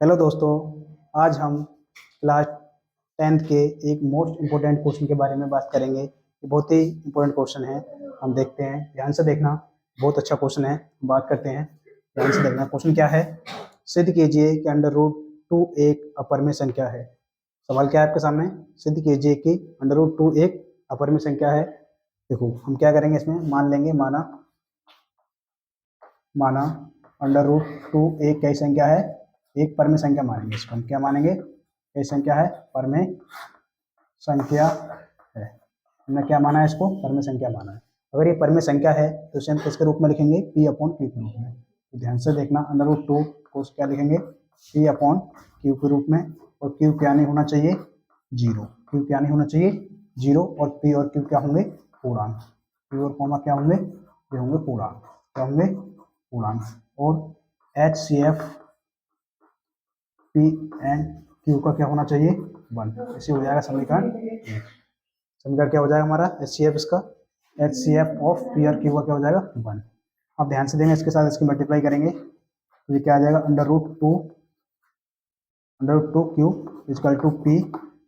Hello दोस्तों, आज हम क्लास 10th के एक मोस्ट इम्पोर्टेंट क्वेश्चन के बारे में बात करेंगे। ये बहुत ही इम्पोर्टेंट क्वेश्चन है। हम देखते हैं, ध्यान से देखना। बहुत अच्छा क्वेश्चन है, बात करते हैं। ध्यान से देखना, क्वेश्चन क्या है। सिद्ध कीजिए कि अंडर रूट 2 एक अपरिमेय संख्या है। सवाल क्या है आपके सामने, सिद्ध कीजिए कि अंडर रूट 2 एक अपरिमेय संख्या है। देखो हम क्या करेंगे, इसमें मान लेंगे, माना अंडर रूट 2 एक कैसी संख्या है, एक परमेय संख्या मानेंगे। इसको हम क्या मानेंगे, कैसी संख्या है, परमेय संख्या है। हमने क्या माना है, इसको परमेय संख्या माना है। अगर ये परमेय संख्या है तो इसे हम किसके रूप में लिखेंगे, p अपॉन क्यू के रूप में। तो ध्यान से देखना, अंडर रूट 2 को क्या लिखेंगे, p अपॉन क्यू के रूप में। और क्यू क्या नहीं होना चाहिए, जीरो। क्यू क्या नहीं होना चाहिए, जीरो। और p और क्यू क्या होंगे, पूर्णांक। p और कॉमा क्या होंगे, ये होंगे पूर्णांक। क्या होंगे, पूर्णांक। और H C F P and Q का क्या होना चाहिए, 1। ऐसे हो जाएगा समीकरण। समीकरण क्या हो जाएगा हमारा, एच सी एफ, इसका H C F of P और क्यू का क्या हो जाएगा, 1। अब ध्यान से देंगे, इसके साथ इसकी मल्टीप्लाई करेंगे तो ये क्या आ जाएगा, under root two Q equal to P.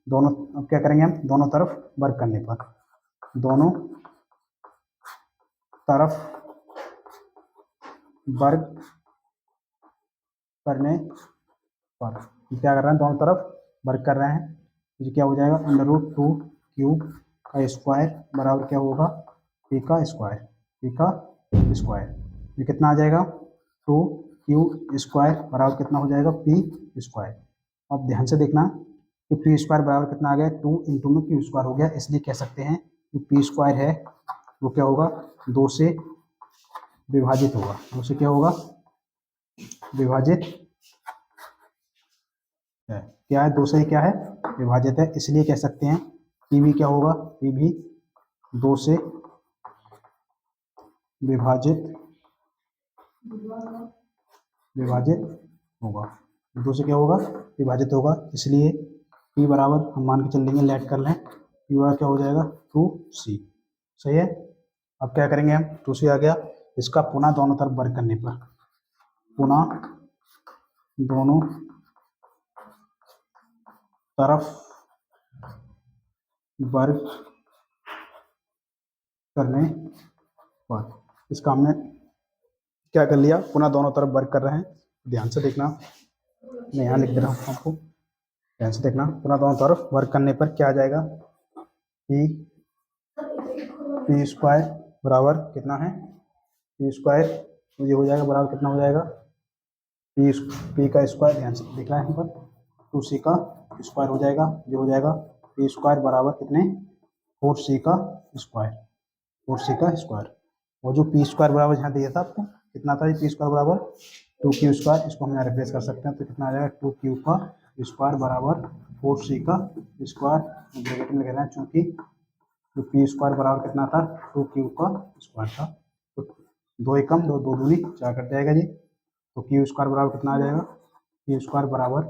दोनों अब क्या करेंगे हम, दोनों तरफ वर्क करने पर, दोनों तरफ वर्क करने पर क्या कर रहे हैं, दोनों तरफ वर्क कर रहे हैं। तो ये क्या हो जाएगा, अंडर रूट 2 क्यू का स्क्वायर बराबर क्या होगा, पी का स्क्वायर। पी का स्क्वायर ये कितना आ जाएगा, 2 क्यू स्क्वायर बराबर कितना हो जाएगा, पी स्क्वायर। अब ध्यान से देखना कि पी स्क्वायर बराबर कितना आ गया, 2 इंटू में क्यू स्क्वायर हो गया। इसलिए कह सकते हैं कि पी स्क्वायर है वो क्या होगा, 2 से विभाजित होगा। 2 से क्या होगा, विभाजित है। क्या है, 2 से क्या है, विभाजित है। इसलिए कह सकते हैं पी भी क्या होगा, पी भी 2 से विभाजित होगा। 2 से क्या होगा, विभाजित होगा। इसलिए पी बराबर हम मान के चल लेंगे, लेट कर लें, पी बराबर क्या हो जाएगा, 2c। सही है। अब क्या करेंगे हम, 2c आ गया, इसका पुनः दोनों तरफ वर्ग करने पर, पुनः दोनों तरफ वर्ग करने पर, इसका हमने क्या कर लिया, पुनः दोनों तरफ वर्ग कर रहे हैं। ध्यान से देखना, मैं यहाँ लिख दे रहा हूँ आपको, ध्यान से देखना। पुनः दोनों तरफ वर्ग करने पर क्या आ जाएगा, पी स्क्वायर बराबर कितना है, पी स्क्वायर तो ये हो जाएगा बराबर कितना हो जाएगा, पी का स्क्वायर। ध्यान से दिख रहा है यहाँ पर, 2c का स्क्वायर हो जाएगा। ये हो जाएगा पी स्क्वायर बराबर कितने, 4c का स्क्वायर। 4c का स्क्वायर। और जो पी स्क्वायर बराबर यहाँ दिया था आपको, कितना था, पी स्क्वायर बराबर 2q स्क्वायर। इसको हम यहाँ रिप्लेस कर सकते हैं, तो कितना आ जाएगा, 2q का स्क्वायर बराबर 4c का स्क्वायर। ब्रैकेट में लगा रहे हैं चूंकि तो पी स्क्वायर बराबर कितना था, 2q का स्क्वायर था। तो 2 एकम 2, 2 दूनी 4 कट जाएगा जी। तो क्यू स्क्वायर बराबर कितना आ जाएगा, क्यू स्क्वायर बराबर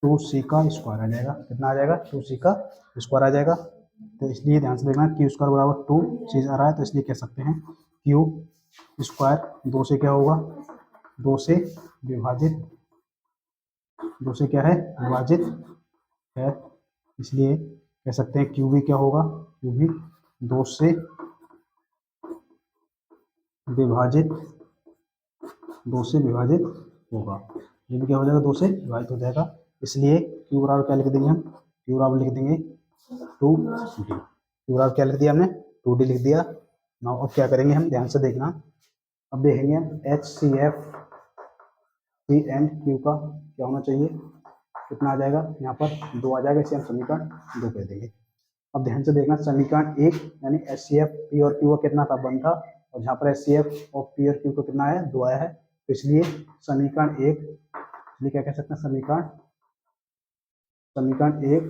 2c का स्क्वायर आ जाएगा। कितना आ जाएगा, 2c का स्क्वायर आ जाएगा। तो इसलिए ध्यान से देखना, क्यू स्क्वायर बराबर 2c आ रहा है, तो इसलिए कह सकते हैं क्यू स्क्वायर 2 से क्या होगा, 2 से विभाजित, 2 से क्या है, विभाजित है। इसलिए कह सकते हैं क्यू भी क्या होगा, क्यू भी 2 से विभाजित, 2 से विभाजित होगा। ये भी क्या हो जाएगा, 2 से विभाजित हो जाएगा। इसलिए क्यू बराबर क्या लिख देंगे हम, क्यू बराबर लिख देंगे 2d। क्यू बराबर क्या लिख दिया हमने, 2d लिख दिया। नाउ अब क्या करेंगे हम, ध्यान से देखना। अब देखेंगे H C F P and Q का क्या होना चाहिए, कितना आ जाएगा, यहाँ पर 2 आ जाएगा। इसे हम समीकरण 2 कह देंगे। अब ध्यान से देखना, समीकरण 1 यानी एच सी एफ पी और क्यू का कितना था, 1 था। और जहाँ पर एच सी एफ और पी और क्यू का कितना है, 2 आया है। तो इसलिए समीकरण 1, इसलिए क्या कह सकते हैं, समीकरण 1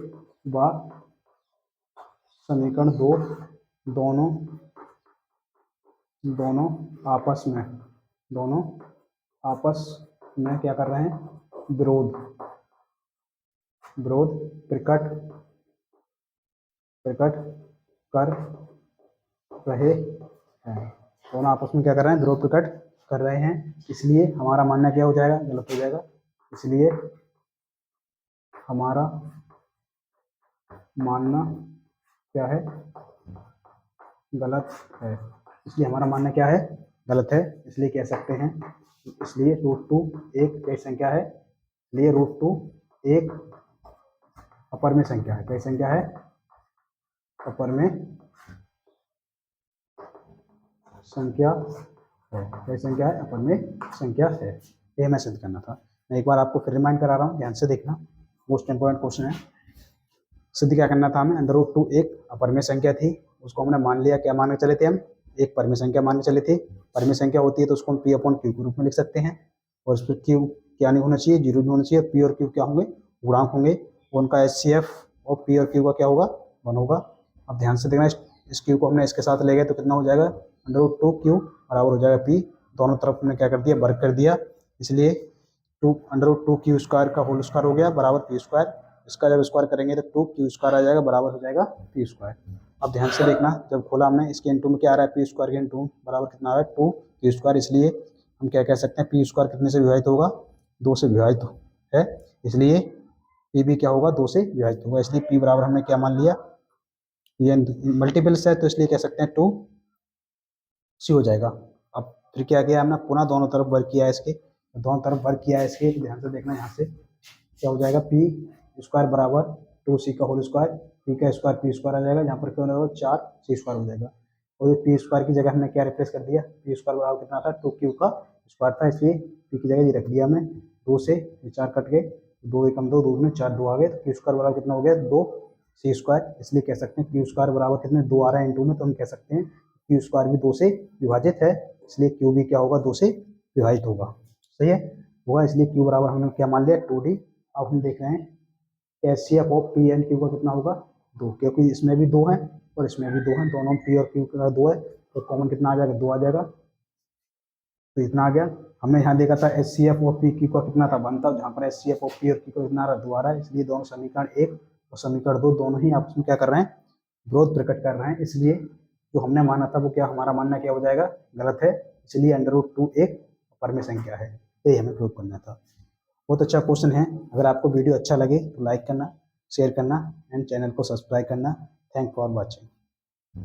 व समीकरण 2 दोनों दोनों आपस में, दोनों आपस में क्या कर रहे हैं, विरोध विरोध प्रकट कर रहे हैं। दोनों आपस में क्या कर रहे हैं, विरोध प्रकट कर रहे हैं। इसलिए हमारा मानना क्या हो जाएगा, गलत हो जाएगा। इसलिए हमारा मानना क्या है, गलत है। इसलिए हमारा मानना क्या है, गलत है। इसलिए कह सकते हैं, इसलिए √2 एक कई संख्या है, इसलिए √2 एक अपर में संख्या है। कई संख्या है, अपर में संख्या है। कई संख्या है, अपर में संख्या है। ये हमें सिद्ध करना था। मैं एक बार आपको फिर रिमाइंड करा रहा हूँ, ध्यान से देखना, मोस्ट इंपोर्टेंट क्वेश्चन है। सिद्ध क्या करना था हमें, √2 एक अपर में संख्या थी, उसको हमने मान लिया, क्या मान के चले थे हम, एक परमेय संख्या मान के चले थे। परमेय संख्या होती है तो उसको हम P/Q के रूप में लिख सकते हैं, और उस पर Q क्या नहीं होना चाहिए, 0 नहीं होना चाहिए। P और Q क्या होंगे, गुणांक होंगे, उनका HCF और P और Q का क्या होगा, 1 होगा। अब ध्यान से देखना, इस Q को हमने इसके साथ ले गए तो कितना हो जाएगा, √2Q बराबर हो जाएगा P। दोनों तरफ हमने क्या कर दिया, वर्ग कर दिया, इसलिए √2Q² का होल स्क्वायर हो गया बराबर P²। इसका जब स्क्वायर करेंगे तो 2Q² आ जाएगा बराबर हो जाएगा P²। अब ध्यान से देखना, जब खोला हमने, इसके इंटू में क्या आ रहा है, P² के इंटू बराबर कितना आ रहा है, 2Q²। इसलिए हम क्या कह सकते हैं, P² कितने से विभाजित होगा, 2 से विभाजित है, इसलिए P भी क्या होगा, 2 से विभाजित होगा। इसलिए P बराबर हमने क्या मान लिया, ये मल्टीपल्स है तो इसलिए कह सकते हैं 2C हो जाएगा। अब फिर क्या किया हमने, पुनः दोनों तरफ वर्ग किया है इसके, दोनों तरफ वर्ग किया है इसके, ध्यान से देखना, यहाँ से क्या हो जाएगा, P² बराबर 2C का होल स्क्वायर, P का स्क्वायर P² आ जाएगा, यहाँ पर क्या होगा, 4C² हो जाएगा। और ये P² की जगह हमने क्या रिप्लेस कर दिया, P² बराबर कितना था, 2Q का स्क्वायर था, इसलिए P की जगह ये रख दिया हमने, 2 से 4 कट गए, 2 एकम 2, 2 में 4, 2 आ गए, तो Q² बराबर कितना हो गया, 2C²। इसलिए कह सकते हैं Q² बराबर कितने, 2 आ रहा है इंटू में, तो हम कह सकते हैं Q² भी 2 से विभाजित है, इसलिए Q भी क्या होगा, 2 से विभाजित होगा। सही है, होगा, इसलिए Q बराबर हमने क्या मान लिया, 2D। अब हम देख रहे हैं HCF of P and Q का कितना होगा, 2, क्योंकि इसमें भी 2 है और इसमें भी 2 है, दोनों P और Q का 2 है, तो कॉमन कितना आ जाएगा, 2 आ जाएगा, तो इतना आ गया। हमने यहाँ देखा था HCF ऑफ P Q का कितना था, 1 था, जहाँ पर HCF ऑफ P और Q का कितना आ रहा है, 2 आ रहा है, इसलिए दोनों समीकरण 1 और समीकरण 2 दोनों ही आपस में क्या कर रहे हैं, विरोध प्रकट कर रहे हैं। इसलिए जो हमने माना था वो क्या, हमारा मानना क्या हो जाएगा, गलत है, इसलिए √2 एक परमेय संख्या है, यही हमें प्रूव करना था। बहुत अच्छा क्वेश्चन है। अगर आपको वीडियो अच्छा लगे तो लाइक करना, शेयर करना एंड चैनल को सब्सक्राइब करना। Thank for watching.